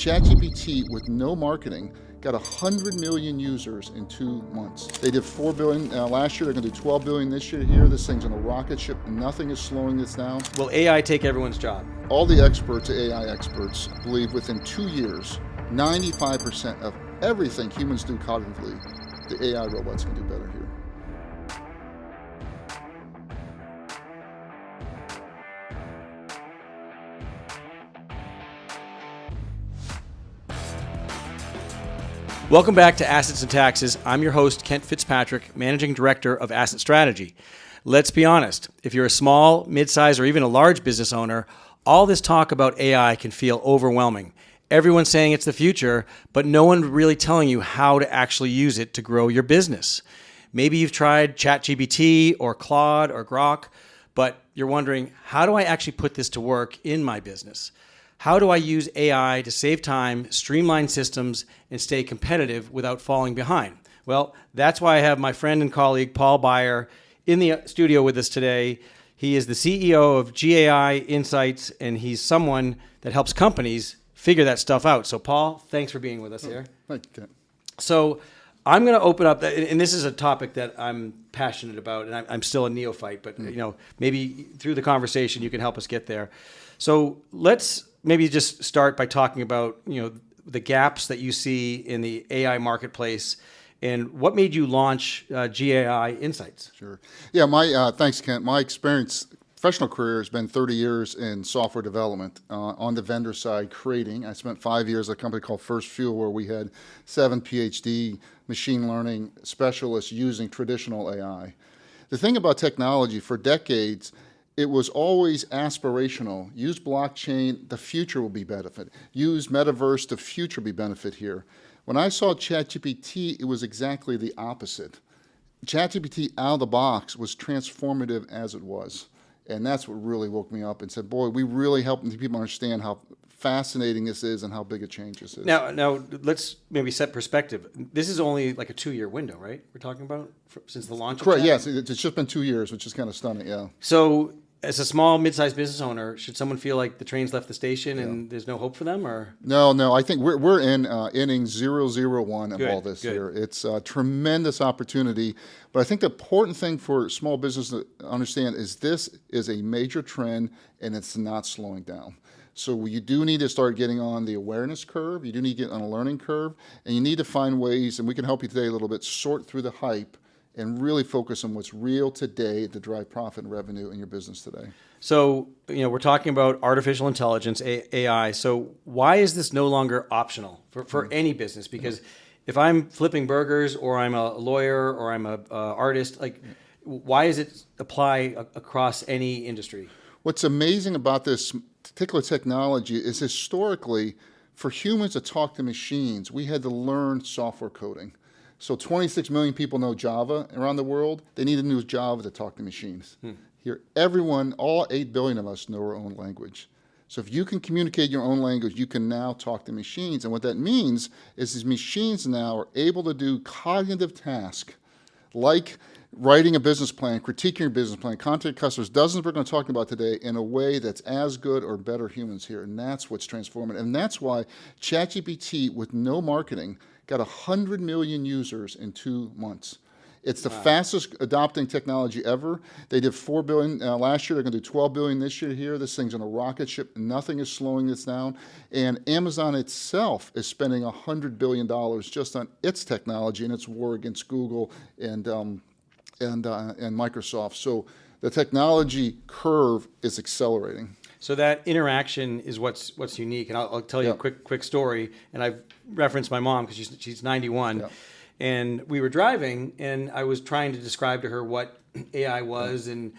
ChatGPT, with no marketing, got 100 million users in 2 months. They did 4 billion last year. They're going to do 12 billion this year here. This thing's on a rocket ship. Nothing is slowing this down. Will AI take everyone's job? All the experts, AI experts, believe within 2 years, 95% of everything humans do cognitively, the AI robots can do better here. Welcome back to Assets and Taxes. I'm your host, Kent Fitzpatrick, Managing Director of Asset Strategy. Let's be honest, if you're a small, mid-size, or even a large business owner, all this talk about AI can feel overwhelming. Everyone's saying it's the future, but no one really telling you how to actually use it to grow your business. Maybe you've tried ChatGPT or Claude or Grok, but you're wondering, how do I actually put this to work in my business? How do I use AI to save time, streamline systems, and stay competitive without falling behind? Well, that's why I have my friend and colleague, Paul Baier, in the studio with us today. He is the CEO of GAI Insights, and he's someone that helps companies figure that stuff out. So, Paul, thanks for being with us here. Thank you, Kent. So I'm going to open up, and this is a topic that I'm passionate about, and I'm still a neophyte, but maybe through the conversation you can help us get there. So let's maybe just start by talking about the gaps that you see in the AI marketplace, and what made you launch GAI Insights. Sure. Yeah. Thanks, Kent. My professional career has been 30 years in software development on the vendor side, creating. I spent 5 years at a company called First Fuel, where we had 7 PhD machine learning specialists using traditional AI. The thing about technology, for decades, it was always aspirational. Use blockchain, the future will be benefit. Use metaverse, the future will be benefit here. When I saw ChatGPT, it was exactly the opposite. ChatGPT out of the box was transformative as it was. And that's what really woke me up and said, boy, we really help people understand how fascinating this is and how big a change this is. Now let's maybe set perspective. This is only like a 2-year window, right? We're talking about since the launch of Correct, Chat? yes. It's just been 2 years, which is kind of stunning, yeah. So as a small, mid-sized business owner, should someone feel like the train's left the station and there's no hope for them, or? No. I think we're in inning 001 of all this good. here. It's a tremendous opportunity, but I think the important thing for small business to understand is this is a major trend and it's not slowing down. So you do need to start getting on the awareness curve. You do need to get on a learning curve, and you need to find ways, and we can help you today a little bit, sort through the hype and really focus on what's real today to drive profit and revenue in your business today. So, we're talking about artificial intelligence, AI. So why is this no longer optional for any business? Because if I'm flipping burgers, or I'm a lawyer, or I'm an artist, why does it apply across any industry? What's amazing about this particular technology is historically, for humans to talk to machines, we had to learn software coding. So 26 million people know Java around the world. They need to know Java to talk to machines. Here, everyone, all 8 billion of us know our own language. So if you can communicate your own language, you can now talk to machines. And what that means is these machines now are able to do cognitive tasks like writing a business plan, critiquing your business plan, contacting customers, dozens we're going to talk about today, in a way that's as good or better humans here. And that's what's transformative. And that's why ChatGPT, with no marketing, got 100 million users in 2 months. It's the fastest adopting technology ever. They did 4 billion last year. They're going to do 12 billion this year here. This thing's on a rocket ship. Nothing is slowing this down. And Amazon itself is spending $100 billion just on its technology and its war against Google and Microsoft. So the technology curve is accelerating. So that interaction is what's unique, and I'll tell you a quick story. And I've referenced my mom because she's 91, and we were driving, and I was trying to describe to her what AI was, and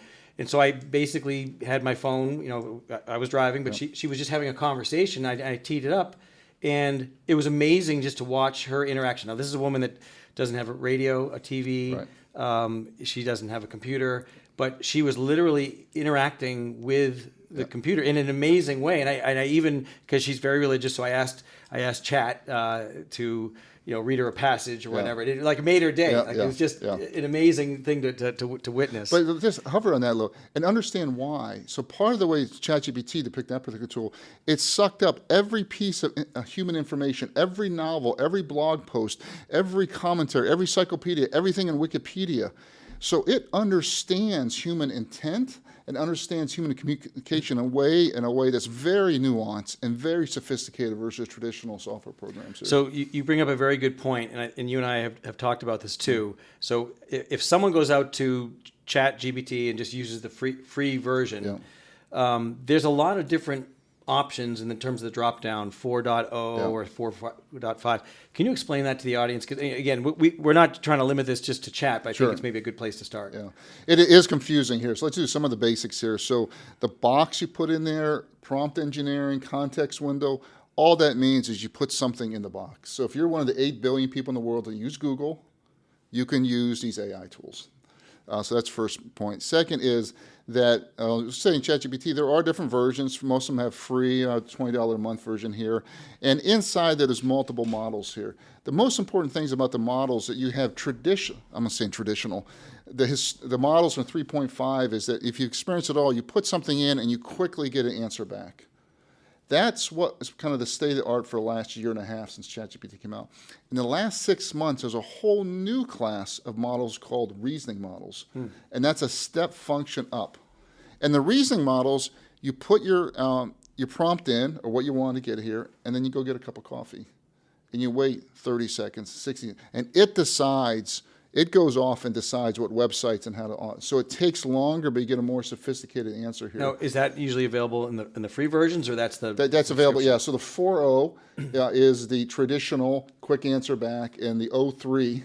so I basically had my phone. I was driving, but she was just having a conversation. I teed it up, and it was amazing just to watch her interaction. Now, this is a woman that doesn't have a radio, a TV. Right. She doesn't have a computer. but she was literally interacting with the computer in an amazing way. And I even, because she's very religious, so I asked Chat to read her a passage or whatever. It like made her day. It was just an amazing thing to witness. But just hover on that a little and understand why. So part of the way ChatGPT, to pick that particular tool, it sucked up every piece of human information, every novel, every blog post, every commentary, every encyclopedia, everything in Wikipedia. So it understands human intent and understands human communication in a way that's very nuanced and very sophisticated versus traditional software programs. So you bring up a very good point, and you and I have talked about this too. So if someone goes out to ChatGPT and just uses the free version, there's a lot of different options in terms of the drop down 4.0 or 4.5. Can you explain that to the audience? Because again, we're not trying to limit this just to chat, but I think it's maybe a good place to start. Yeah, it is confusing here. So let's do some of the basics here. So the box you put in there, prompt engineering, context window, all that means is you put something in the box. So if you're one of the 8 billion people in the world that use Google, you can use these AI tools. So that's first point. Second is that, saying ChatGPT, there are different versions. Most of them have free, $20 a month version here. And inside that is multiple models here. The most important things about the models that you have I'm saying traditional, the models from 3.5 is that if you experience it all, you put something in and you quickly get an answer back. That's what is kind of the state of the art for the last year and a half since ChatGPT came out. In the last 6 months, there's a whole new class of models called reasoning models. And that's a step function up. And the reasoning models, you put your prompt in, or what you want to get here, and then you go get a cup of coffee. And you wait 30 seconds, 60, and it goes off and decides what websites and how to. So it takes longer, but you get a more sophisticated answer here. Now, is that usually available in the free versions, or that's that's available? Yeah. So the 4.0 is the traditional quick answer back, and the 0.3,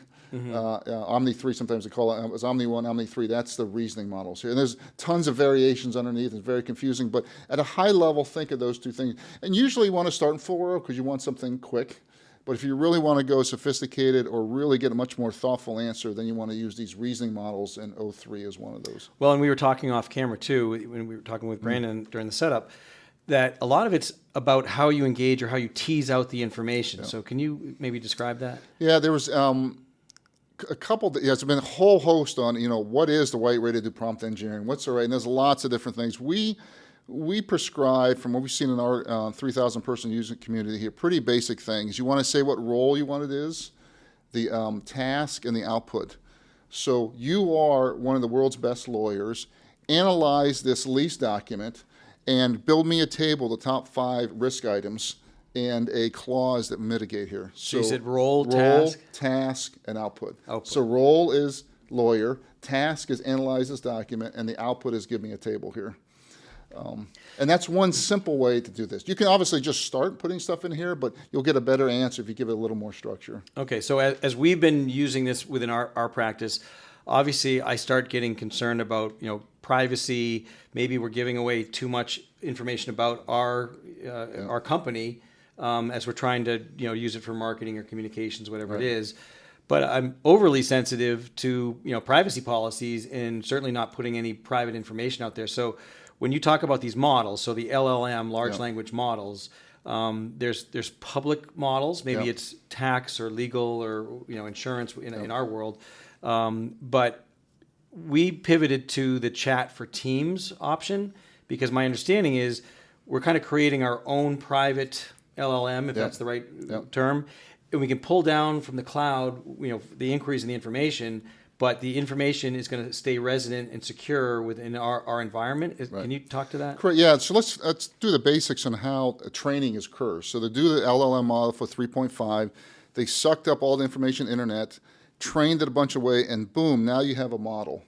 Omni 3, sometimes they call it, Omni 1, Omni 3. That's the reasoning models here, and there's tons of variations underneath. It's very confusing, but at a high level, think of those two things. And usually, you want to start in 4.0 because you want something quick. But if you really want to go sophisticated or really get a much more thoughtful answer, then you want to use these reasoning models, and 0.3 is one of those. Well, and we were talking off camera too, when we were talking with Brandon during the setup, that a lot of it's about how you engage or how you tease out the information. So can you maybe describe that? Yeah, there was a couple, there's been a whole host on, what is the right way to do prompt engineering? What's the right? And there's lots of different things. We prescribe, from what we've seen in our 3,000 person user community here, pretty basic things. You want to say what role you want it is, the task, and the output. So you are one of the world's best lawyers. Analyze this lease document and build me a table, the top 5 risk items, and a clause that mitigate here. So you said role, task, and output. So role is lawyer, task is analyze this document, and the output is give me a table here. And that's one simple way to do this. You can obviously just start putting stuff in here, but you'll get a better answer if you give it a little more structure. Okay, so as we've been using this within our practice, obviously I start getting concerned about privacy. Maybe we're giving away too much information about our company as we're trying to use it for marketing or communications, whatever it is. But I'm overly sensitive to privacy policies and certainly not putting any private information out there. So when you talk about these models, so the LLM, large language models, there's public models. Maybe it's tax or legal or insurance in our world. But we pivoted to the chat for teams option because my understanding is we're kind of creating our own private LLM, if that's the right term, and we can pull down from the cloud, the inquiries and the information. But the information is going to stay resident and secure within our environment. Can you talk to that? Correct. Yeah. So let's do the basics on how training is occurs. So they do the LLM model for 3.5. They sucked up all the information internet, trained it a bunch of way, and boom, now you have a model.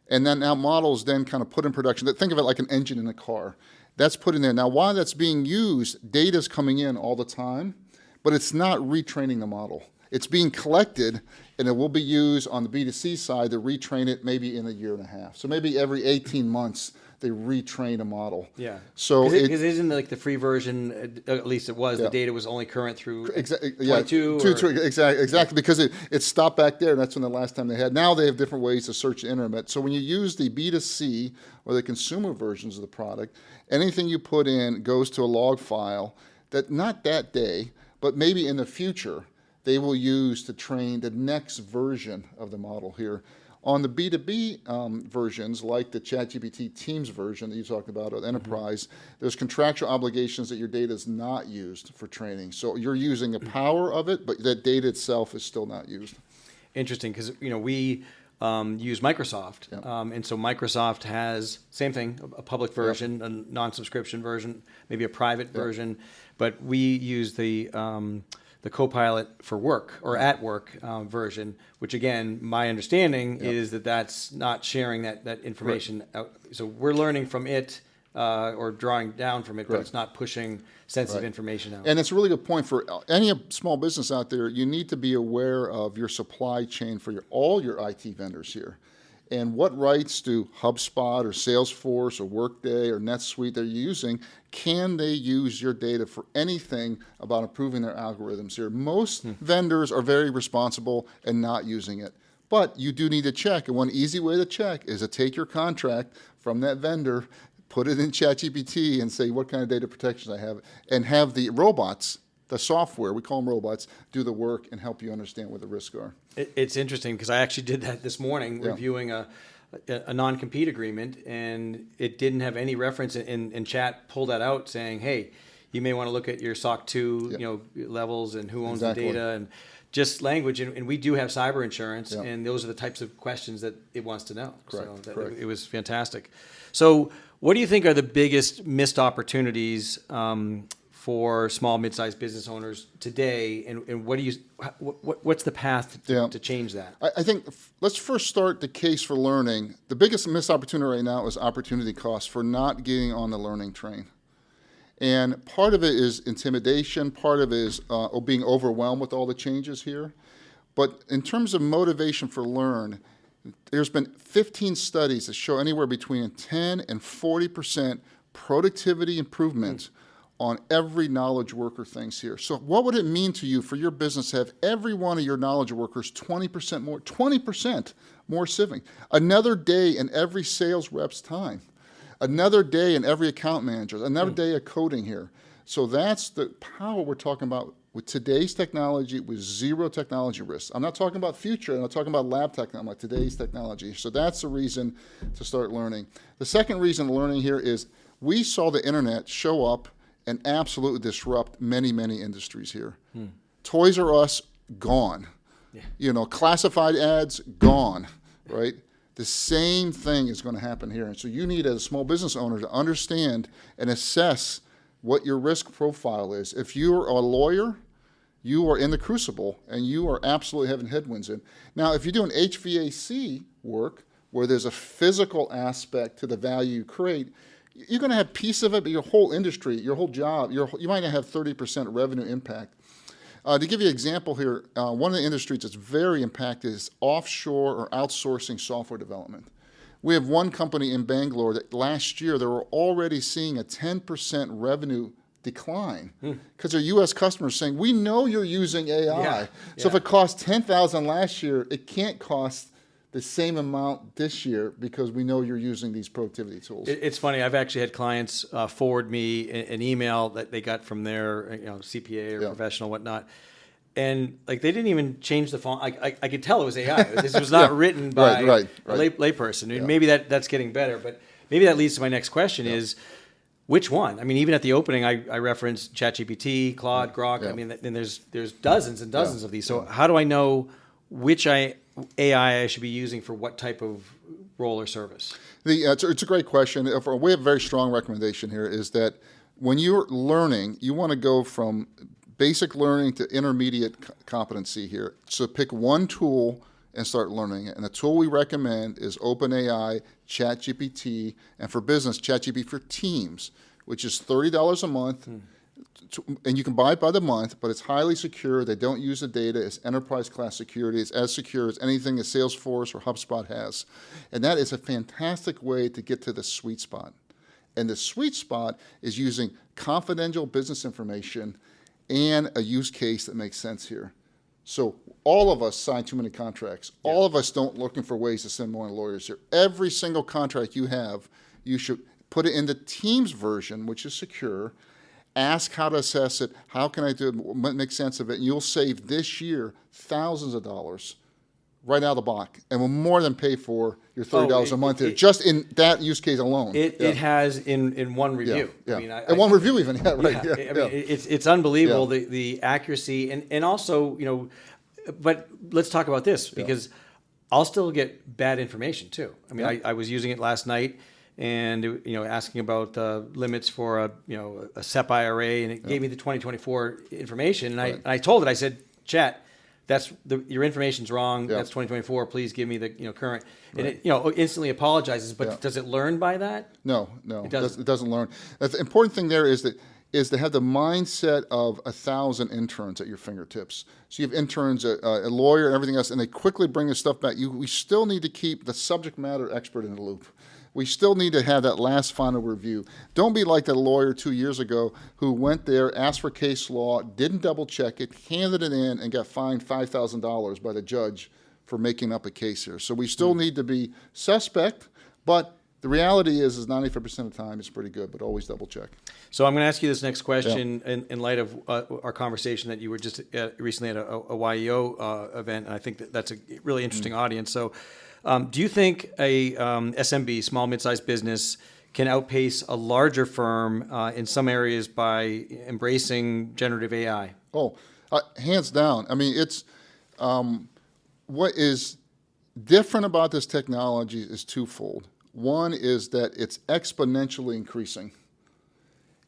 And then now models then kind of put in production. Think of it like an engine in a car. That's put in there. Now, while that's being used, data's coming in all the time, but it's not retraining the model. It's being collected, and it will be used on the B2C side to retrain it maybe in a year and a half. So maybe every 18 months, they retrain a model. Yeah. So because isn't like the free version, at least it was, the data was only current through 22? Exactly, because it stopped back there, and that's when the last time they had. Now they have different ways to search the internet. So when you use the B2C or the consumer versions of the product, anything you put in goes to a log file that not that day, but maybe in the future, they will use to train the next version of the model here. On the B2B versions, like the ChatGPT Teams version that you talked about, or Enterprise, there's contractual obligations that your data is not used for training. So you're using the power of it, but that data itself is still not used. Interesting, because we use Microsoft, and so Microsoft has same thing, a public version, a non-subscription version, maybe a private version, but we use the Copilot for work or at work version, which again, my understanding is that that's not sharing that information out. So we're learning from it or drawing down from it, but it's not pushing sensitive information out. And it's a really good point for any small business out there. You need to be aware of your supply chain for all your IT vendors here. And what rights do HubSpot or Salesforce or Workday or NetSuite they're using? Can they use your data for anything about improving their algorithms here? Most vendors are very responsible and not using it. But you do need to check. And one easy way to check is to take your contract from that vendor, put it in ChatGPT and say, what kind of data protections I have, and have the robots, the software, we call them robots, do the work and help you understand what the risks are. It's interesting because I actually did that this morning, reviewing a non-compete agreement, and it didn't have any reference, and chat pulled that out saying, hey, you may want to look at your SOC 2 levels and who owns the data, and just language. And we do have cyber insurance, and those are the types of questions that it wants to know. Correct. It was fantastic. So what do you think are the biggest missed opportunities for small, mid-sized business owners today, and what's the path to change that? I think let's first start the case for learning. The biggest missed opportunity right now is opportunity cost for not getting on the learning train. And part of it is intimidation, part of it is being overwhelmed with all the changes here. But in terms of motivation for learn, there's been 15 studies that show anywhere between 10 and 40% productivity improvement on every knowledge worker things here. So what would it mean to you for your business to have every one of your knowledge workers 20% more civic? Another day in every sales rep's time. Another day in every account manager. Another day of coding here. So that's the power we're talking about with today's technology with zero technology risks. I'm not talking about future, I'm not talking about lab technology, I'm like today's technology. So that's the reason to start learning. The second reason learning here is we saw the internet show up and absolutely disrupt many, many industries here. Toys R Us, gone. Classified ads, gone, right? The same thing is going to happen here. And so you need, as a small business owner, to understand and assess what your risk profile is. If you're a lawyer, you are in the crucible and you are absolutely having headwinds in. Now, if you're doing HVAC work, where there's a physical aspect to the value you create, you're going to have piece of it, but your whole industry, your whole job, you might have 30% revenue impact. To give you an example here, one of the industries that's very impacted is offshore or outsourcing software development. We have one company in Bangalore that last year they were already seeing a 10% revenue decline because their U.S. customers saying, we know you're using AI. So if it cost $10,000 last year, it can't cost the same amount this year because we know you're using these productivity tools. It's funny. I've actually had clients forward me an email that they got from their CPA or professional, whatnot, and like they didn't even change the font. I could tell it was AI. This was not written by a layperson. And maybe that's getting better, but maybe that leads to my next question: is which one? I mean, even at the opening, I referenced ChatGPT, Claude, Grok. I mean, and there's dozens and dozens of these. So how do I know which AI I should be using for what type of role or service? It's a great question. We have a very strong recommendation here is that when you're learning, you want to go from basic learning to intermediate competency here. So pick one tool and start learning it. And the tool we recommend is OpenAI, ChatGPT, and for business, ChatGPT for Teams, which is $30 a month. And you can buy it by the month, but it's highly secure. They don't use the data. It's enterprise class security. It's as secure as anything that Salesforce or HubSpot has. And that is a fantastic way to get to the sweet spot. And the sweet spot is using confidential business information and a use case that makes sense here. So all of us sign too many contracts. Yeah. All of us don't looking for ways to send more lawyers here. Every single contract you have, you should put it in the Teams version, which is secure. Ask how to assess it. How can I do it? Make sense of it. And you'll save this year thousands of dollars right out of the box, and will more than pay for your $30 a month here, just in that use case alone. It has in one review. Yeah. I mean, and one review even. Yeah, right. Yeah. I mean, it's unbelievable the accuracy and also but let's talk about this because I'll still get bad information too. I mean, I was using it last night. And asking about limits for a SEP IRA, and it gave me the 2024 information, and I told it, I said, Chat, your information's wrong. That's 2024. Please give me the current. And it instantly apologizes. But does it learn by that? No, it doesn't learn. The important thing there is to have the mindset of 1,000 interns at your fingertips. So you have interns, a lawyer, and everything else, and they quickly bring this stuff back. We still need to keep the subject matter expert in the loop. We still need to have that last final review. Don't be like that lawyer 2 years ago who went there, asked for case law, didn't double check it, handed it in, and got fined $5,000 by the judge for making up a case here. So we still need to be suspect, but the reality is 95% of the time it's pretty good, but always double check. So I'm going to ask you this next question in light of our conversation that you were just recently at a YEO event, and I think that's a really interesting audience. So do you think a SMB, small mid-sized business, can outpace a larger firm in some areas by embracing generative AI? Oh, hands down. I mean, it's what is different about this technology is twofold. One is that it's exponentially increasing.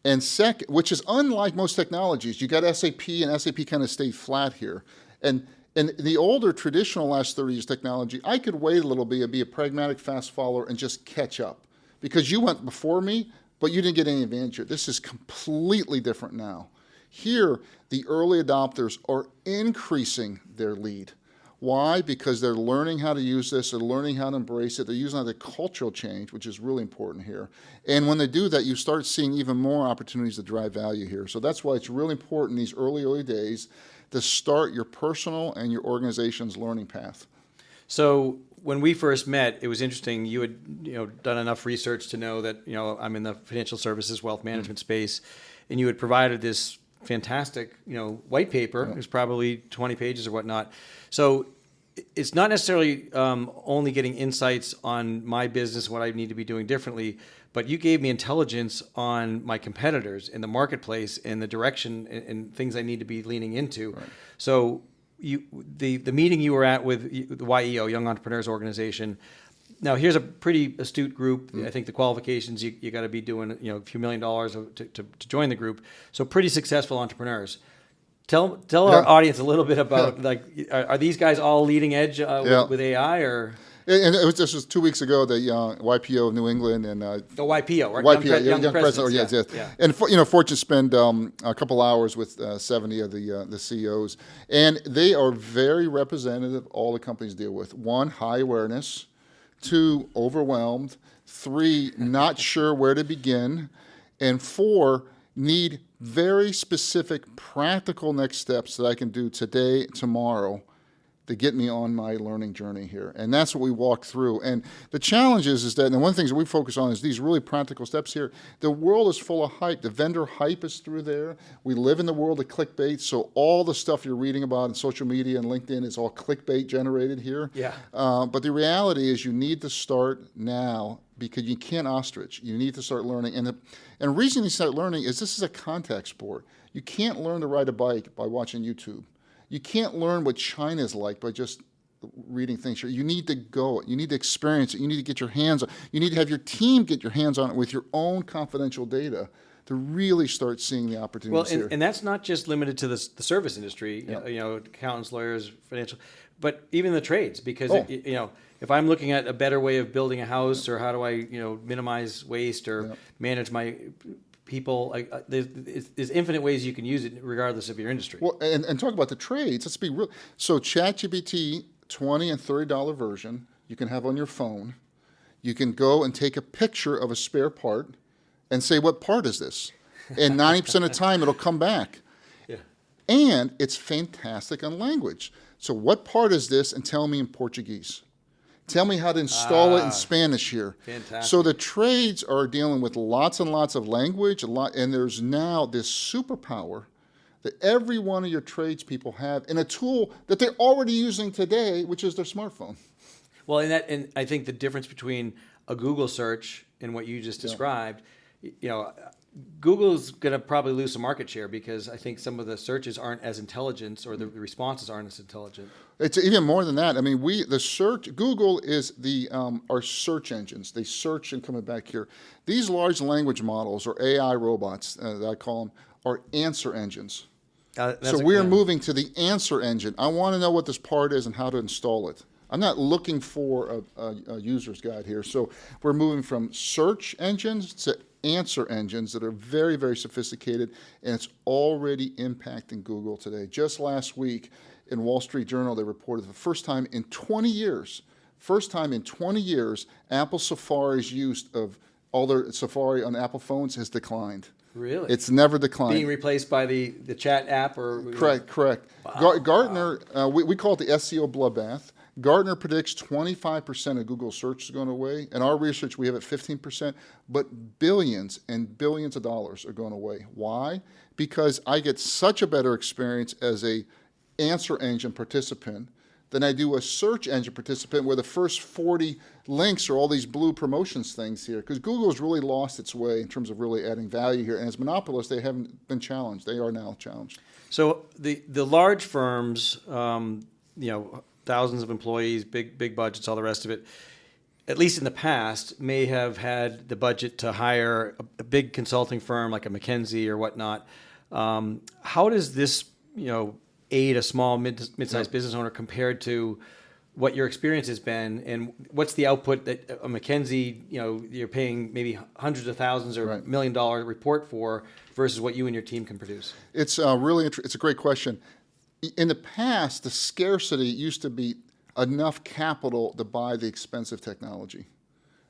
And second, which is unlike most technologies, you got SAP, and SAP kind of stayed flat here. And the older traditional last 30 years technology, I could wait a little bit and be a pragmatic fast follower and just catch up. Because you went before me, but you didn't get any advantage here. This is completely different now. Here, the early adopters are increasing their lead. Why? Because they're learning how to use this, they're learning how to embrace it, they're using the cultural change, which is really important here. And when they do that, you start seeing even more opportunities to drive value here. So that's why it's really important in these early days to start your personal and your organization's learning path. So when we first met, it was interesting. You had done enough research to know that I'm in the financial services, wealth management space, and you had provided this fantastic white paper. It was probably 20 pages or whatnot. So it's not necessarily only getting insights on my business, what I need to be doing differently, but you gave me intelligence on my competitors in the marketplace and the direction and things I need to be leaning into. Right. So the meeting you were at with the YEO, Young Entrepreneurs Organization. Now here's a pretty astute group. I think the qualifications you got to be doing a few $1 million to join the group. So pretty successful entrepreneurs. Tell our audience a little bit about are these guys all leading edge with AI or? And this was 2 weeks ago, the YPO of New England and the YPO, right? YPO, Young Presidents. Yes. Yeah. And fortunate to spend a couple hours with 70 of the CEOs, and they are very representative of all the companies deal with. 1, high awareness. 2, overwhelmed. 3, not sure where to begin, and 4, need very specific, practical next steps that I can do today, tomorrow, to get me on my learning journey here. And that's what we walk through. And the challenge is that, and one of the things that we focus on is these really practical steps here. The world is full of hype. The vendor hype is through there. We live in the world of clickbait, so all the stuff you're reading about in social media and LinkedIn is all clickbait generated here. Yeah. But the reality is you need to start now because you can't ostrich. You need to start learning. And the reason you start learning is this is a contact sport. You can't learn to ride a bike by watching YouTube. You can't learn what China is like by just reading things. You need to go. You need to experience it. You need to get your hands on it. You need to have your team get your hands on it with your own confidential data to really start seeing the opportunities here. And that's not just limited to the service industry, accountants, lawyers, financial, but even the trades. Because, if I'm looking at a better way of building a house or how do I, minimize waste or manage my people, there's infinite ways you can use it regardless of your industry. Well, and talk about the trades. Let's be real. So ChatGPT, $20 and $30 version, you can have on your phone. You can go and take a picture of a spare part and say, what part is this? And 90% of the time, it'll come back. Yeah. And it's fantastic on language. So what part is this? And tell me in Portuguese. Tell me how to install it in Spanish here. Fantastic. So the trades are dealing with lots and lots of language, and there's now this superpower that every one of your tradespeople have in a tool that they're already using today, which is their smartphone. Well, and I think the difference between a Google search and what you just described, Google's going to probably lose some market share because I think some of the searches aren't as intelligent or the responses aren't as intelligent. It's even more than that. I mean, Google is our search engines. They search and coming back here. These large language models or AI robots, that I call them, are answer engines. So we're moving to the answer engine. I want to know what this part is and how to install it. I'm not looking for a user's guide here. So we're moving from search engines to answer engines that are very, very sophisticated, and it's already impacting Google today. Just last week in Wall Street Journal, they reported for the first time in 20 years, Apple Safari's use of all their Safari on Apple phones has declined. Really? It's never declined. Being replaced by the chat app or? Correct. Wow. Gartner, we call it the SEO bloodbath. Gartner predicts 25% of Google search is going away. In our research, we have it 15%, but billions and billions of dollars are going away. Why? Because I get such a better experience as a answer engine participant than I do a search engine participant where the first 40 links are all these blue promotions things here. Because Google's really lost its way in terms of really adding value here. And as monopolists, they haven't been challenged. They are now challenged. So the large firms, thousands of employees, big budgets, all the rest of it, at least in the past, may have had the budget to hire a big consulting firm like a McKinsey or whatnot. How does this, aid a small mid-sized business owner compared to what your experience has been, and what's the output that a McKinsey, you're paying maybe hundreds of thousands or $1 million report for versus what you and your team can produce? It's it's a great question. In the past, the scarcity used to be enough capital to buy the expensive technology.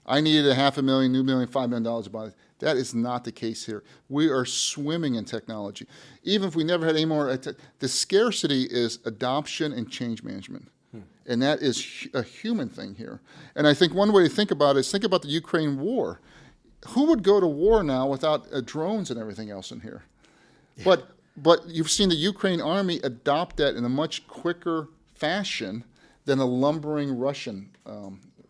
I needed $500,000, $2 million, $5 million to buy it. That is not the case here. We are swimming in technology. Even if we never had any more, the scarcity is adoption and change management. And that is a human thing here. And I think one way to think about it is think about the Ukraine war. Who would go to war now without drones and everything else in here? Yeah. But you've seen the Ukraine army adopt that in a much quicker fashion than a lumbering Russian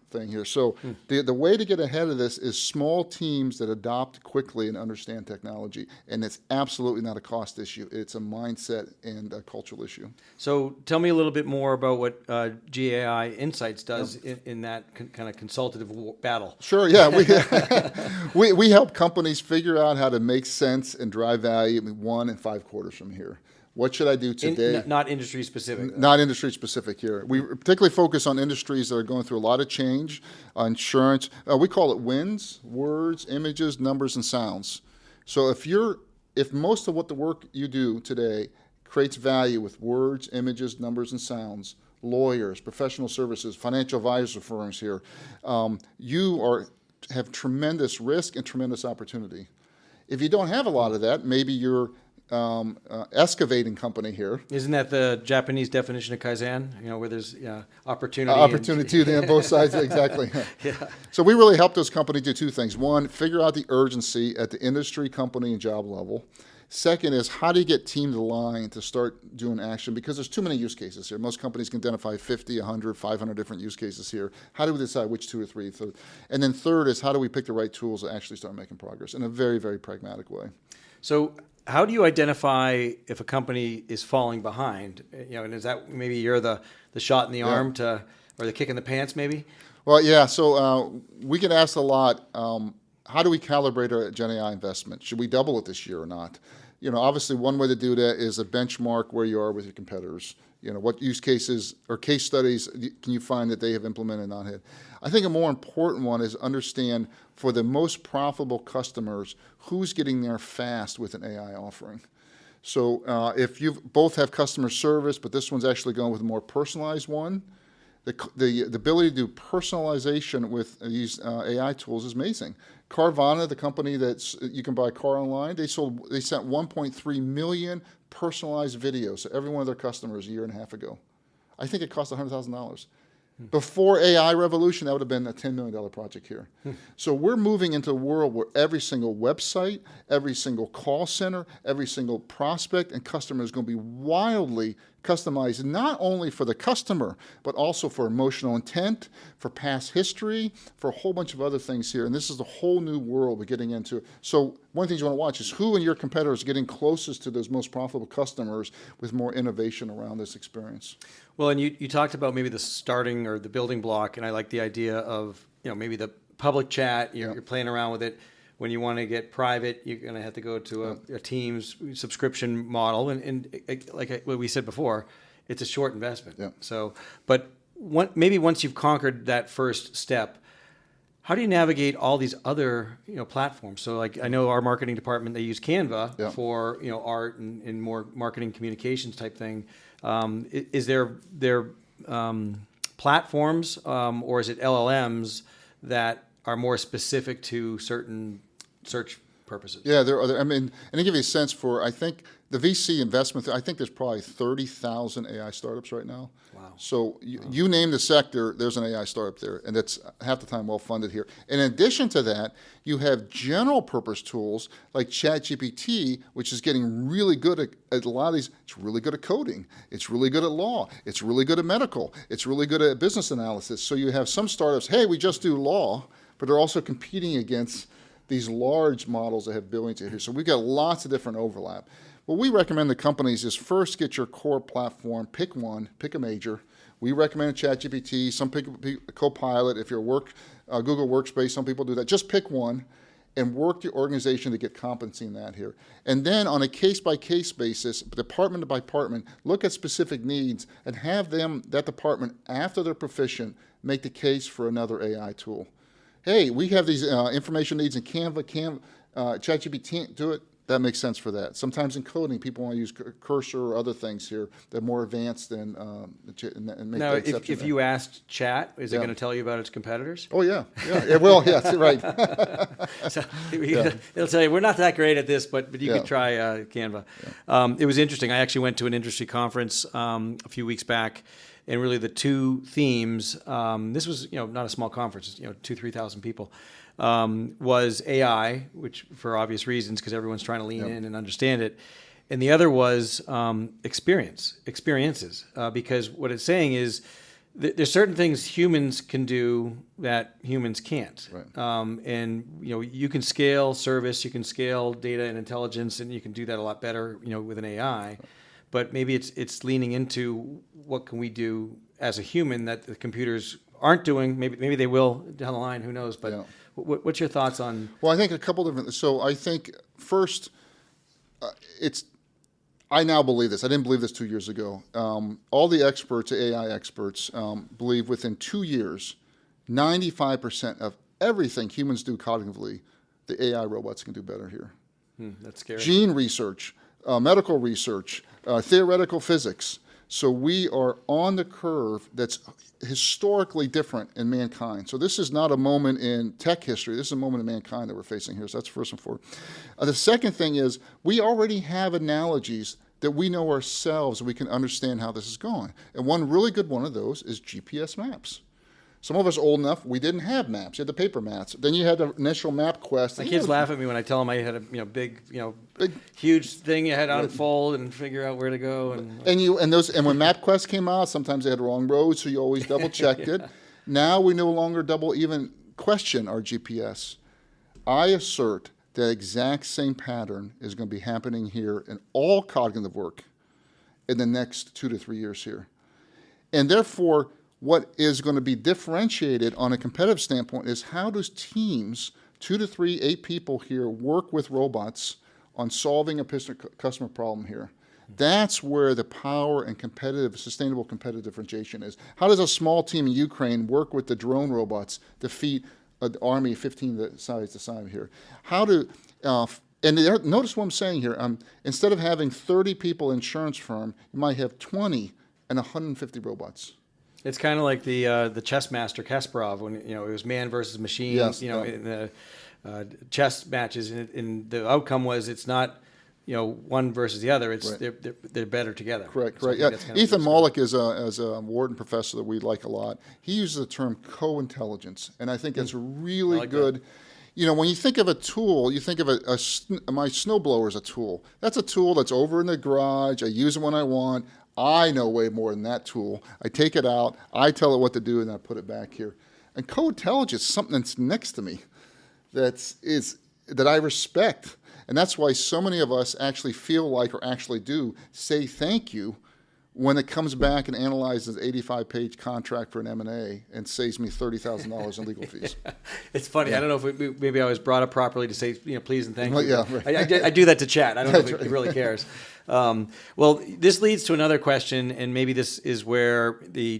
thing here. So the way to get ahead of this is small teams that adopt quickly and understand technology. And it's absolutely not a cost issue. It's a mindset and a cultural issue. So tell me a little bit more about what GAI Insights does in that kind of consultative battle. Sure, yeah. We help companies figure out how to make sense and drive value 1 and 5 quarters from here. What should I do today? Not industry specific. Not industry specific here. We particularly focus on industries that are going through a lot of change. Insurance, we call it WINS, words, images, numbers, and sounds. So if most of what the work you do today creates value with words, images, numbers, and sounds, lawyers, professional services, financial advisor firms here, you have tremendous risk and tremendous opportunity. If you don't have a lot of that, maybe you're excavating company here. Isn't that the Japanese definition of Kaizen? Where there's opportunity. Opportunity on both sides, exactly. Yeah. So we really help those companies do 2 things. 1, figure out the urgency at the industry, company, and job level. Second is how do you get teams aligned to start doing action? Because there's too many use cases here. Most companies can identify 50, 100, 500 different use cases here. How do we decide which 2 or 3? And then third is how do we pick the right tools to actually start making progress in a very, very pragmatic way. So how do you identify if a company is falling behind? And is that maybe you're the shot in the arm or the kick in the pants maybe? Well, yeah. So we get asked a lot, how do we calibrate our Gen AI investment? Should we double it this year or not? Obviously one way to do that is a benchmark where you are with your competitors. What use cases or case studies can you find that they have implemented and not had? I think a more important one is understand for the most profitable customers, who's getting there fast with an AI offering. So if you both have customer service, but this one's actually going with a more personalized one, the ability to do personalization with these AI tools is amazing. Carvana, the company you can buy a car online, they sent 1.3 million personalized videos to every one of their customers a year and a half ago. I think it cost $100,000. Before AI revolution, that would have been a $10 million project here. So we're moving into a world where every single website, every single call center, every single prospect and customer is going to be wildly customized, not only for the customer, but also for emotional intent, for past history, for a whole bunch of other things here. And this is the whole new world we're getting into. So one of the things you want to watch is who in your competitors are getting closest to those most profitable customers with more innovation around this experience. Well, and you talked about maybe the starting or the building block, and I like the idea of, maybe the public chat, you're playing around with it. When you want to get private, you're going to have to go to a Teams subscription model. And like what we said before, it's a short investment. Yeah. So, but maybe once you've conquered that first step, how do you navigate all these other platforms? So like I know our marketing department, they use Canva for art and more marketing communications type thing. Is there platforms or is it LLMs that are more specific to certain search purposes? Yeah, there are. And to give you a sense for, I think the VC investment, I think there's probably 30,000 AI startups right now. Wow. So you name the sector, there's an AI startup there, and that's half the time well funded here. And in addition to that, you have general purpose tools like ChatGPT, which is getting really good at a lot of these. It's really good at coding. It's really good at law. It's really good at medical. It's really good at business analysis. So you have some startups, hey, we just do law, but they're also competing against these large models that have billions here. So we've got lots of different overlap. What we recommend to companies is first get your core platform, pick one, pick a major. We recommend ChatGPT, some pick Copilot. If you're Google Workspace, some people do that. Just pick one and work your organization to get competency in that here. And then on a case-by-case basis, department by department, look at specific needs and have that department, after they're proficient, make the case for another AI tool. Hey, we have these information needs in Canva, ChatGPT can't do it. That makes sense for that. Sometimes in coding, people want to use Cursor or other things here that are more advanced and make now, the exception. If you asked Chat, is it going to tell you about its competitors? Oh, yeah. It will, yes, right. So it'll tell you, we're not that great at this, but you could try Canva. Yeah. It was interesting. I actually went to an industry conference a few weeks back, and really the two themes, this was not a small conference, 2,000-3,000 people, was AI, which for obvious reasons, because everyone's trying to lean in and understand it. And the other was experiences, because what it's saying is there's certain things humans can do that humans can't. Right. And you can scale service, you can scale data and intelligence, and you can do that a lot better with an AI. Right. But maybe it's leaning into what can we do as a human that the computers aren't doing. Maybe they will down the line. Who knows? But what's your thoughts on? Well, I think a couple different. So I think first, I now believe this. I didn't believe this 2 years ago. All the experts, AI experts, believe within 2 years, 95% of everything humans do cognitively, the AI robots can do better here. That's scary. Gene research, medical research, theoretical physics. So we are on the curve that's historically different in mankind. So this is not a moment in tech history. This is a moment in mankind that we're facing here. So that's first and foremost. The second thing is we already have analogies that we know ourselves and we can understand how this is going. And one really good one of those is GPS maps. Some of us old enough, we didn't have maps. You had the paper maps. Then you had the initial map quest. My kids laugh at me when I tell them I had a big, huge thing you had to unfold and figure out where to go. And when MapQuest came out, sometimes they had the wrong roads, so you always double checked it. Now we no longer double even question our GPS. I assert that exact same pattern is going to be happening here in all cognitive work in the next 2 to 3 years here, and therefore. What is going to be differentiated on a competitive standpoint is how does teams, 2 to 3, 8 people here, work with robots on solving a customer problem here. That's where the power and sustainable competitive differentiation is. How does a small team in Ukraine work with the drone robots to defeat an army 15 size the size here? Notice what I'm saying here. Instead of having 30 people in an insurance firm, you might have 20 and 150 robots. It's kind of like the chess master Kasparov when it was man versus machine. Yes, in the chess matches, and the outcome was it's not one versus the other. It's right. they're better together. Correct. So Yeah. Ethan Mollick is a Wharton professor that we like a lot. He uses the term co-intelligence, and I think that's really good. That. When you think of a tool, you think of my snowblower as a tool. That's a tool that's over in the garage. I use it when I want. I know way more than that tool. I take it out, I tell it what to do, and I put it back here. And co-intelligence is something that's next to me that I respect. And that's why so many of us actually feel like, or actually do, say thank you when it comes back and analyzes an 85-page contract for an M&A and saves me $30,000 in legal fees. It's funny. Yeah. I don't know if maybe I was brought up properly to say please and thank you. Yeah, right. I do that to chat. I don't know if it really cares. Well, this leads to another question, and maybe this is where the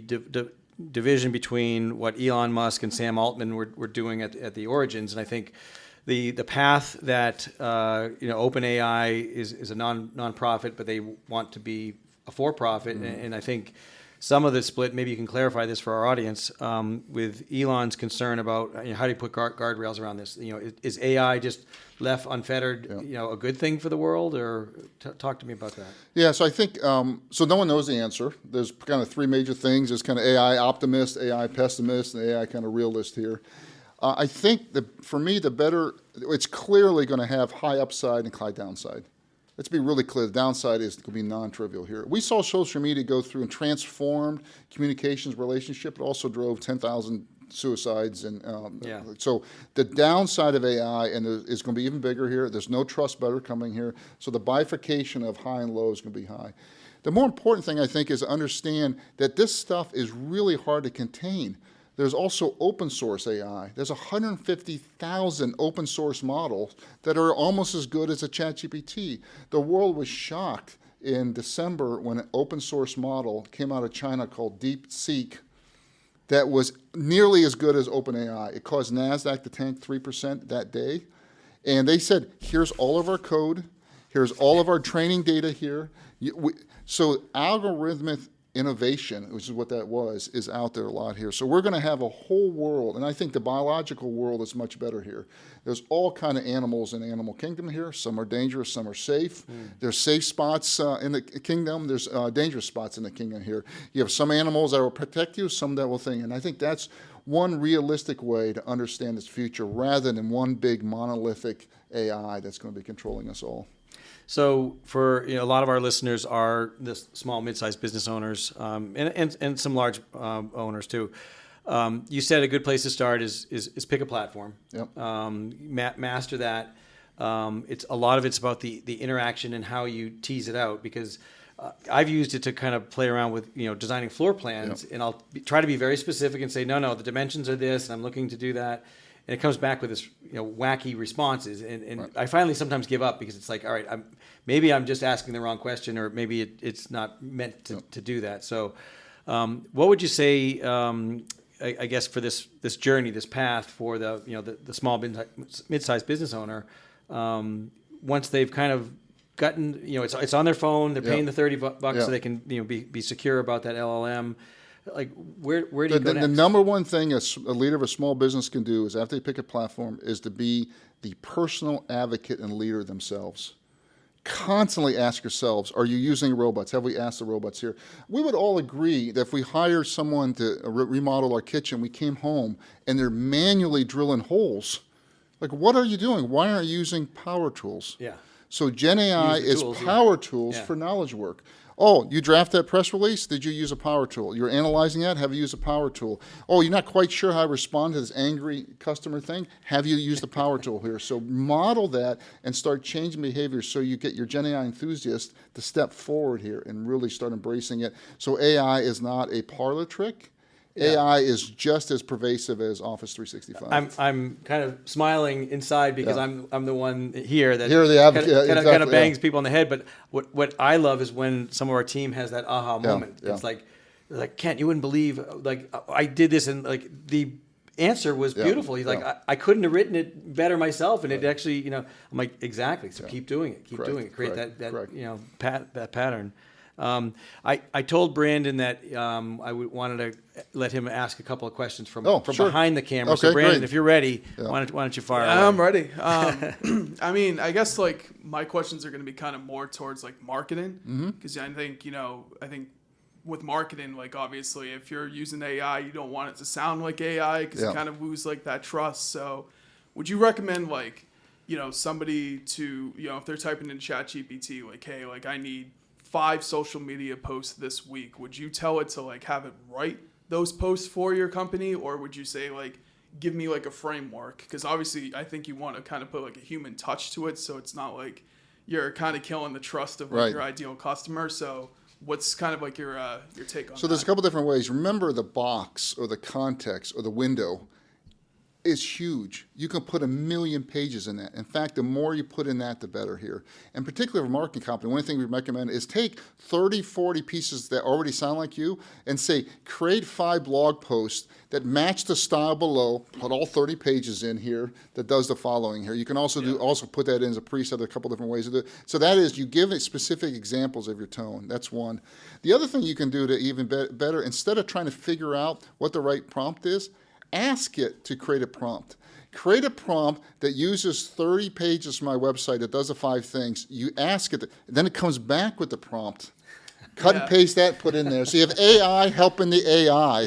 division between what Elon Musk and Sam Altman were doing at the origins, and I think the path that OpenAI is a non-profit, but they want to be a for-profit, and I think some of the split, maybe you can clarify this for our audience, with Elon's concern about how do you put guardrails around this? Is AI just left unfettered, a good thing for the world, or talk to me about that? Yeah, so I think, so no one knows the answer. There's kind of three major things. There's kind of AI optimist, AI pessimist, and AI kind of realist here. I think for me, it's clearly going to have high upside and high downside. Let's be really clear. The downside is going to be non-trivial here. We saw social media go through and transformed communications relationship. It also drove 10,000 suicides. And so the downside of AI is going to be even bigger here. There's no trust better coming here. So the bifurcation of high and low is going to be high. The more important thing, I think, is to understand that this stuff is really hard to contain. There's also open source AI. There's 150,000 open source models that are almost as good as a ChatGPT. The world was shocked in December when an open source model came out of China called DeepSeek that was nearly as good as OpenAI. It caused NASDAQ to tank 3% that day. And they said, here's all of our code. Here's all of our training data here. So algorithmic innovation, which is what that was, is out there a lot here. So we're going to have a whole world, and I think the biological world is much better here. There's all kind of animals in the animal kingdom here. Some are dangerous, some are safe. There's safe spots in the kingdom. There's dangerous spots in the kingdom here. You have some animals that will protect you, some that will think. And I think that's one realistic way to understand this future rather than one big monolithic AI that's going to be controlling us all. So for a lot of our listeners are the small, mid-sized business owners, and some large owners too. You said a good place to start is pick a platform. Yep. Master that. It's a lot of it's about the interaction and how you tease it out, because I've used it to kind of play around with designing floor plans, and I'll try to be very specific and say no, the dimensions are this, and I'm looking to do that. And it comes back with this, wacky responses, and right. I finally sometimes give up because it's like, all right, maybe I'm just asking the wrong question, or maybe it's not meant to do that. So, what would you say? I guess for this journey, this path for the small mid-sized business owner, once they've kind of gotten, it's on their phone, they're paying the $30 so they can be secure about that LLM. Like where do you go next? The number one thing a leader of a small business can do is after they pick a platform is to be the personal advocate and leader themselves. Constantly ask yourselves, are you using robots? Have we asked the robots here? We would all agree that if we hired someone to remodel our kitchen, we came home and they're manually drilling holes. Like, what are you doing? Why aren't you using power tools? Yeah. So Gen AI is power tools for knowledge work. Oh, you draft that press release? Did you use a power tool? You're analyzing that? Have you used a power tool? Oh, you're not quite sure how to respond to this angry customer thing? Have you used the power tool here? So model that and start changing behavior so you get your Gen AI enthusiast to step forward here and really start embracing it. So AI is not a parlor trick. AI is just as pervasive as Office 365. I'm kind of smiling inside because I'm the one here that Here the advocate, kind of bangs people on the head. But what I love is when some of our team has that aha moment. Yeah. It's like Kent, you wouldn't believe, like, I did this, and like the answer was beautiful. He's like, I couldn't have written it better myself, and it actually, you know, I'm like, exactly. So keep doing it, doing it, create that you know, that pattern. I told Brandon that wanted to let him ask a couple of questions from behind the camera. Okay, so Brandon, great. if you're ready, why don't you fire away? I'm ready. I mean, I guess like my questions are going to be kind of more towards like marketing, because I think with marketing, like obviously if you're using AI, you don't want it to sound like AI because you kind of lose like that trust. So would you recommend like, you know, somebody to, you know, if they're typing in ChatGPT, like, hey, like I need 5 social media posts this week, would you tell it to like have it write those posts for your company, or would you say like give me like a framework? Because obviously I think you want to kind of put like a human touch to it, so it's not like you're kind of killing the trust of like your ideal customer. So what's kind of like your take on that? So there's a couple different ways. Remember, the box or the context or the window is huge. You can put 1 million pages in that. In fact, the more you put in that, the better here. And particularly for a marketing company, one thing we recommend is take 30, 40 pieces that already sound like you and say, create 5 blog posts that match the style below, put all 30 pages in here that does the following here. You can also put that in as a preset, a couple different ways to do it. So that is, you give it specific examples of your tone. That's one. The other thing you can do to even better, instead of trying to figure out what the right prompt is, ask it to create a prompt. Create a prompt that uses 30 pages from my website that does the 5 things. You ask it, then it comes back with the prompt. Cut and paste that, put in there. So you have AI helping the AI.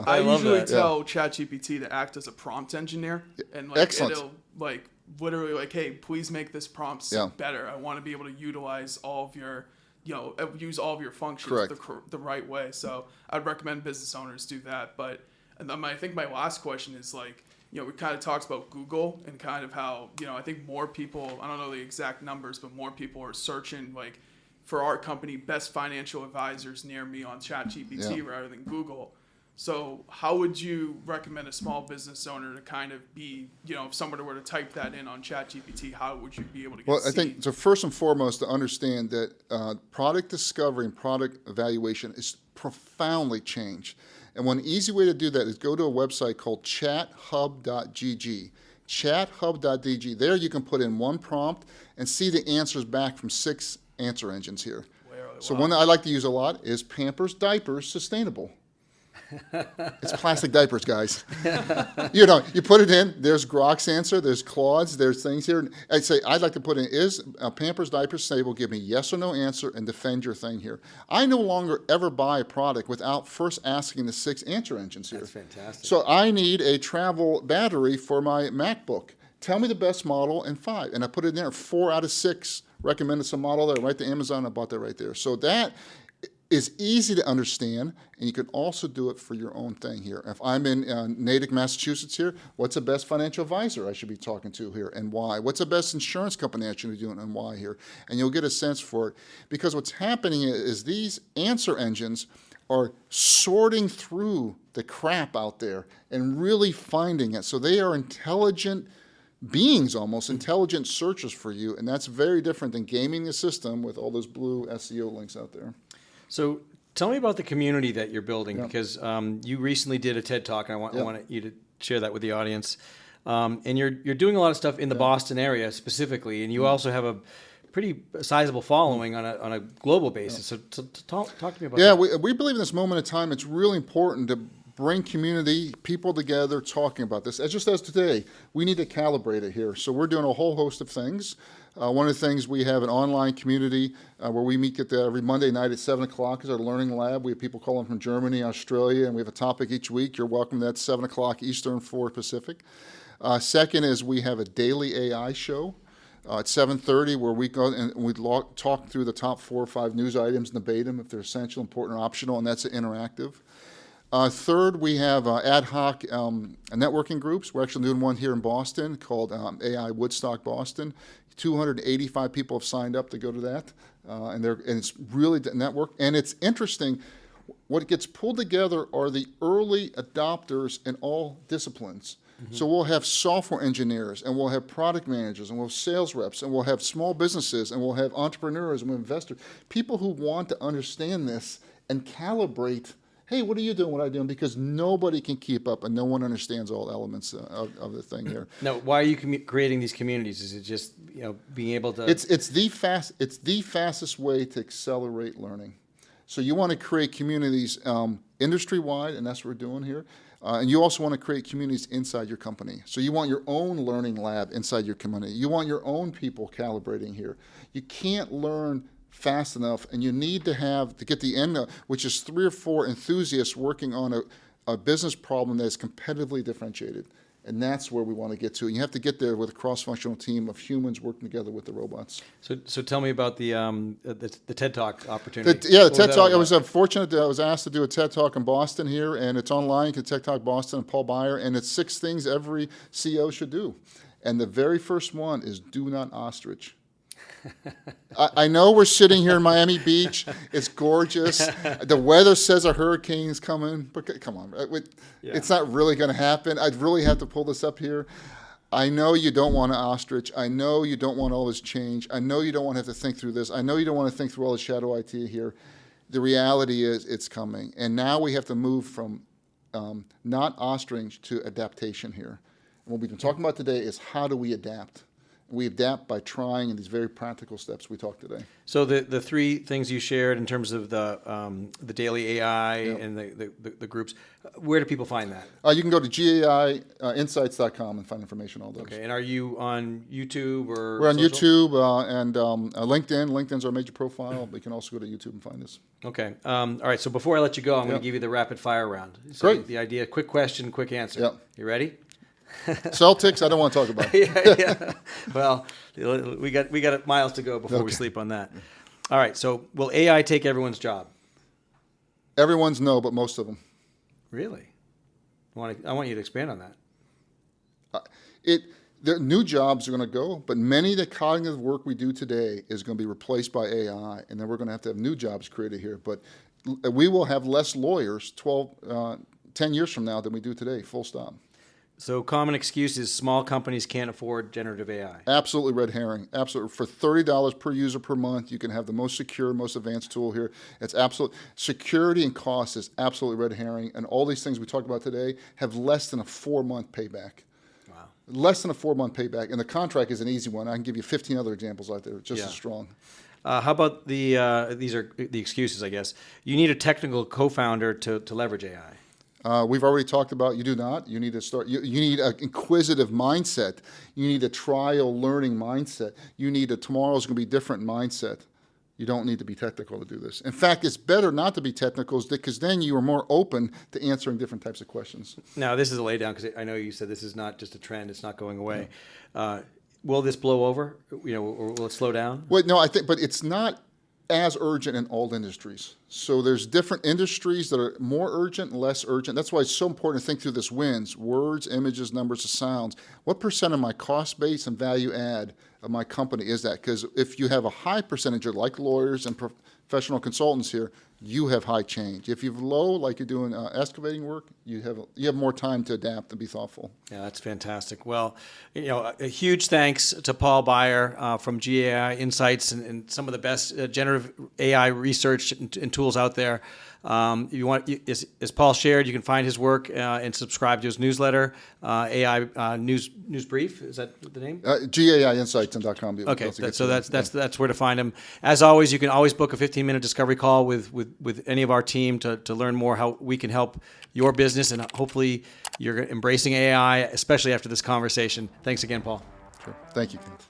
I usually tell ChatGPT to act as a prompt engineer, and like it'll like literally like, hey, please make this prompt better. I want to be able to utilize all of your, you know, use all of your functions the right way. So I'd recommend business owners do that. But I think my last question is like, you know, we kind of talked about Google and kind of how, you know, I think more people, I don't know the exact numbers, but more people are searching like for our company, best financial advisors near me on ChatGPT rather than Google. So how would you recommend a small business owner to kind of be, you know, if somebody were to type that in on ChatGPT, how would you be able to get I think, so first and foremost, to understand that product discovery and product evaluation is profoundly changed. And one easy way to do that is go to a website called chathub.gg. Chathub.gg. There you can put in one prompt and see the answers back from 6 answer engines here. So one that I like to use a lot is Pampers Diapers Sustainable. It's plastic diapers, guys. You know, you put it in, there's Grok's answer, there's Claude's, there's things here. I'd like to put in, is Pampers Diapers Sustainable? Give me yes or no answer and defend your thing here. I no longer ever buy a product without first asking the 6 answer engines here. That's fantastic. So I need a travel battery for my MacBook. Tell me the best model and 5. And I put it in there, 4 out of 6 recommended some model there, right to Amazon, I bought that right there. So that is easy to understand, and you can also do it for your own thing here. If I'm in Natick, Massachusetts here, what's the best financial advisor I should be talking to here and why? What's the best insurance company I should be doing and why here? And you'll get a sense for it. Because what's happening is these answer engines are sorting through the crap out there and really finding it. So they are intelligent beings, almost intelligent searches for you, and that's very different than gaming the system with all those blue SEO links out there. So tell me about the community that you're building, because you recently did a TED Talk, and I want you to share that with the audience. And you're doing a lot of stuff in the Boston area specifically, and you also have a pretty sizable following on a global basis. So talk to me about that. Yeah, we believe in this moment in time, it's really important to bring community, people together talking about this. Just as today, we need to calibrate it here. So we're doing a whole host of things. One of the things, we have an online community where we meet every Monday night at 7 o'clock is our learning lab. We have people calling from Germany, Australia, and we have a topic each week. You're welcome to that, 7 o'clock Eastern, 4 Pacific. Second is we have a daily AI show at 7:30 where we go and we talk through the top 4 or 5 news items and debate them if they're essential, important, or optional, and that's interactive. Third, we have ad hoc networking groups. We're actually doing one here in Boston called AI Woodstock Boston. 285 people have signed up to go to that, and it's really the network. And it's interesting. What gets pulled together are the early adopters in all disciplines. So we'll have software engineers, and we'll have product managers, and we'll have sales reps, and we'll have small businesses, and we'll have entrepreneurs, and we'll have investors, people who want to understand this and calibrate, hey, what are you doing, what are you doing? Because nobody can keep up, and no one understands all elements of the thing here. Now, why are you creating these communities? Is it just being able to? It's the fastest way to accelerate learning. So you want to create communities industry-wide, and that's what we're doing here. And you also want to create communities inside your company. So you want your own learning lab inside your community. You want your own people calibrating here. You can't learn fast enough, and you need to get the end, which is 3 or 4 enthusiasts working on a business problem that is competitively differentiated. And that's where we want to get to. And you have to get there with a cross-functional team of humans working together with the robots. So tell me about the TED Talk opportunity. The TED Talk. I was fortunate that I was asked to do a TED Talk in Boston here, and it's online. You can TED Talk Boston and Paul Baier, and it's 6 things every CEO should do. And the very first one is do not ostrich. I know we're sitting here in Miami Beach. It's gorgeous. The weather says a hurricane's coming, but come on, it's not really going to happen. I'd really have to pull this up here. I know you don't want to ostrich. I know you don't want all this change. I know you don't want to have to think through this. I know you don't want to think through all the shadow IT here. The reality is it's coming. And now we have to move from not ostrich to adaptation here. And what we've been talking about today is how do we adapt? We adapt by trying in these very practical steps we talked today. So the 3 things you shared in terms of the daily AI and the groups, where do people find that? You can go to GAIinsights.com and find information on all those. Okay, and are you on YouTube or? We're on social? YouTube and LinkedIn. LinkedIn's our major profile, but you can also go to YouTube and find us. Okay. All right. So before I let you go, I'm going to give you the rapid fire round. So Great. The idea: quick question, quick answer. Yep. You ready? Celtics, I don't want to talk about. Yeah. Well, we got miles to go before we sleep on that. All right. So, will AI take everyone's job? Everyone's no, but most of them. Really? I want you to expand on that. The new jobs are going to go, but many of the cognitive work we do today is going to be replaced by AI, and then we're going to have new jobs created here. But we will have less lawyers 10 years from now than we do today, full stop. So common excuse is small companies can't afford generative AI. Absolutely red herring. Absolutely. For $30 per user per month, you can have the most secure, most advanced tool here. It's absolute security and cost is absolutely red herring. And all these things we talked about today have less than a 4-month payback. Wow. Less than a 4-month payback. And the contract is an easy one. I can give you 15 other examples out there just as strong. How about these are the excuses, I guess. You need a technical co-founder to leverage AI. We've already talked about you do not. You need to start. You need an inquisitive mindset. You need a trial learning mindset. You need a tomorrow's going to be different mindset. You don't need to be technical to do this. In fact, it's better not to be technical because then you are more open to answering different types of questions. Now, this is a lay down because I know you said this is not just a trend. It's not going away. Will this blow over? Or will it slow down? Well, no, but it's not as urgent in all industries. So there's different industries that are more urgent and less urgent. That's why it's so important to think through this wins, words, images, numbers, sounds. What percent of my cost base and value add of my company is that? Because if you have a high percentage, like lawyers and professional consultants here, you have high change. If you're low, like you're doing excavating work, you have more time to adapt and be thoughtful. Yeah, that's fantastic. Well, a huge thanks to Paul Baier from GAI Insights and some of the best generative AI research and tools out there. If you want, as Paul shared, you can find his work and subscribe to his newsletter, AI News Brief. Is that the name? GAIinsights.com. Okay, so that's where to find him. As always, you can always book a 15-minute discovery call with any of our team to learn more how we can help your business, and hopefully you're embracing AI, especially after this conversation. Thanks again, Paul. Sure. Thank you, Kent.